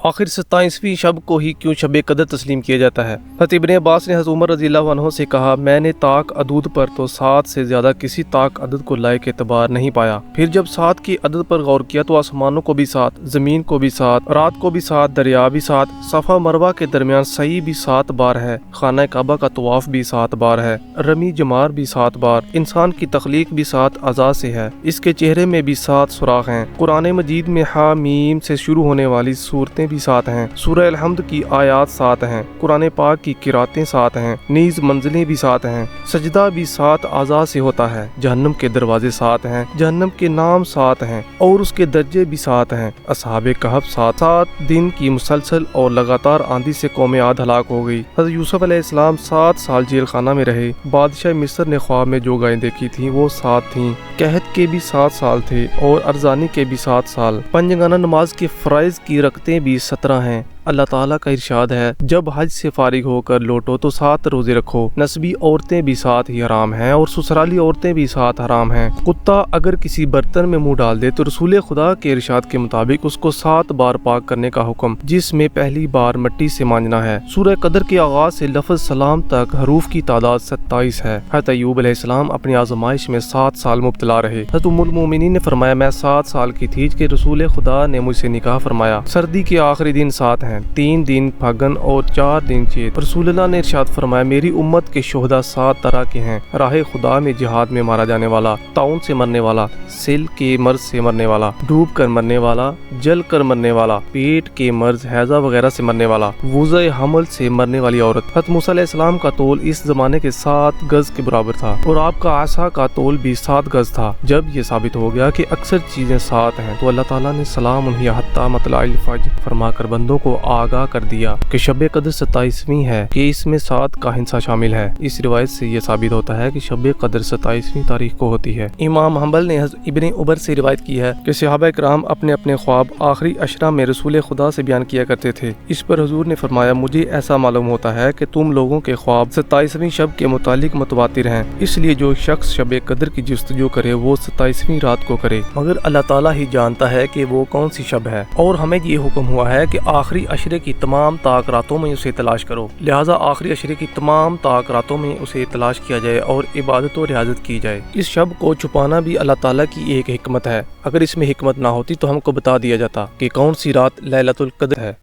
آخر 27ویں شب کو ہی کیوں شب قدر تسلیم کیا جاتا ہے؟ حضرت ابن عباس نے حضرت عمر رضی اللہ عنہ سے کہا، میں نے طاق عدود پر تو 7 سے زیادہ کسی طاق عدد کو لائق اعتبار نہیں پایا۔ پھر جب 7 کی عدد پر غور کیا تو آسمانوں کو بھی 7، زمین کو بھی 7، رات کو بھی 7، دریا بھی 7، صفا مروہ کے درمیان سعی بھی 7 بار ہے، خانہ کعبہ کا طواف بھی 7 بار ہے، رمی جمار بھی 7 بار، انسان کی تخلیق بھی 7 اعضاء سے ہے، اس کے چہرے میں بھی 7 سوراخ ہیں، قرآن مجید میں ہا میم سے شروع ہونے والی صورتیں بھی 7 ہیں، سورہ الحمد کی آیات 7 ہیں، قرآن پاک کی قراتیں 7 ہیں، نیز منزلیں بھی 7 ہیں، سجدہ بھی 7 اعضاء سے ہوتا ہے، جہنم کے دروازے 7 ہیں، جہنم کے نام 7 ہیں اور اس کے درجے بھی 7 ہیں، اصحاب کہف 7 دن کی مسلسل اور لگاتار آندھی سے قوم عاد ہلاک ہو گئی، حضرت یوسف علیہ السلام 7 سال جیل خانہ میں رہے، بادشاہ مصر نے خواب میں جو گائیں دیکھی تھیں وہ 7 تھیں، قحط کے بھی 7 سال تھے اور ارزانی کے بھی 7 سال، پنجگانہ نماز کے فرائض کی رکعتیں بھی 17 ہیں۔ اللہ تعالیٰ کا ارشاد ہے، جب حج سے فارغ ہو کر لوٹو تو 7 روزے رکھو، نسبی عورتیں بھی 7 ہی حرام ہیں اور سسرالی عورتیں بھی 7 حرام ہیں، کتا اگر کسی برتن میں منہ ڈال دے تو رسول خدا کے ارشاد کے مطابق اس کو 7 بار پاک کرنے کا حکم، جس میں پہلی بار مٹی سے مانجنا ہے۔ سورہ قدر کے آغاز سے لفظ سلام تک حروف کی تعداد 27 ہے۔ حضرت ایوب علیہ السلام اپنی آزمائش میں 7 سال مبتلا رہے۔ حضرت ام المومنین نے فرمایا، میں 7 سال کی تھی کہ رسول خدا نے مجھ سے نکاح فرمایا، سردی کے آخری دن 7 ہیں، 3 دن پھگن اور 4 دن چیت۔ رسول اللہ نے ارشاد فرمایا، میری امت کے شہداء 7 طرح کے ہیں، راہ خدا میں جہاد میں مارا جانے والا، طاعون سے مرنے والا، سل کے مرض سے مرنے والا، ڈوب کر مرنے والا، جل کر مرنے والا، پیٹ کے مرض، حیضہ وغیرہ سے مرنے والا، وضع حمل سے مرنے والی عورت۔ حضرت موسیٰ علیہ السلام کا طول اس زمانے کے 7 گز کے برابر تھا اور آپ کا عصا کا طول بھی 7 گز تھا۔ جب یہ ثابت ہو گیا کہ اکثر چیزیں 7 ہیں تو اللہ تعالیٰ نے سلام حتی مطلع الفجر فرما کر بندوں کو آگاہ کر دیا کہ شب قدر 27ویں ہے کہ اس میں 7 کا ہندسہ شامل ہے۔ اس روایت سے یہ ثابت ہوتا ہے کہ شب قدر 27ویں تاریخ کو ہوتی ہے۔ امام حنبل نے حضرت ابن عمر سے روایت کی ہے کہ صحابہ کرام اپنے اپنے خواب آخری عشرہ میں رسول خدا سے بیان کیا کرتے تھے۔ اس پر حضور نے فرمایا، مجھے ایسا معلوم ہوتا ہے کہ تم لوگوں کے خواب 27ویں شب کے متعلق متواتر ہیں، اس لیے جو شخص شب قدر کی جستجو کرے وہ 27ویں رات کو کرے، مگر اللہ تعالیٰ ہی جانتا ہے کہ وہ کون سی شب ہے، اور ہمیں یہ حکم ہوا ہے کہ آخری عشرے کی تمام طاق راتوں میں اسے تلاش کرو، لہٰذا آخری عشرے کی تمام طاق راتوں میں اسے تلاش کیا جائے اور عبادت و ریاضت کی جائے۔ اس شب کو چھپانا بھی اللہ تعالیٰ کی ایک حکمت ہے، اگر اس میں حکمت نہ ہوتی تو ہم کو بتا دیا جاتا کہ کون سی رات لیلۃ القدر ہے۔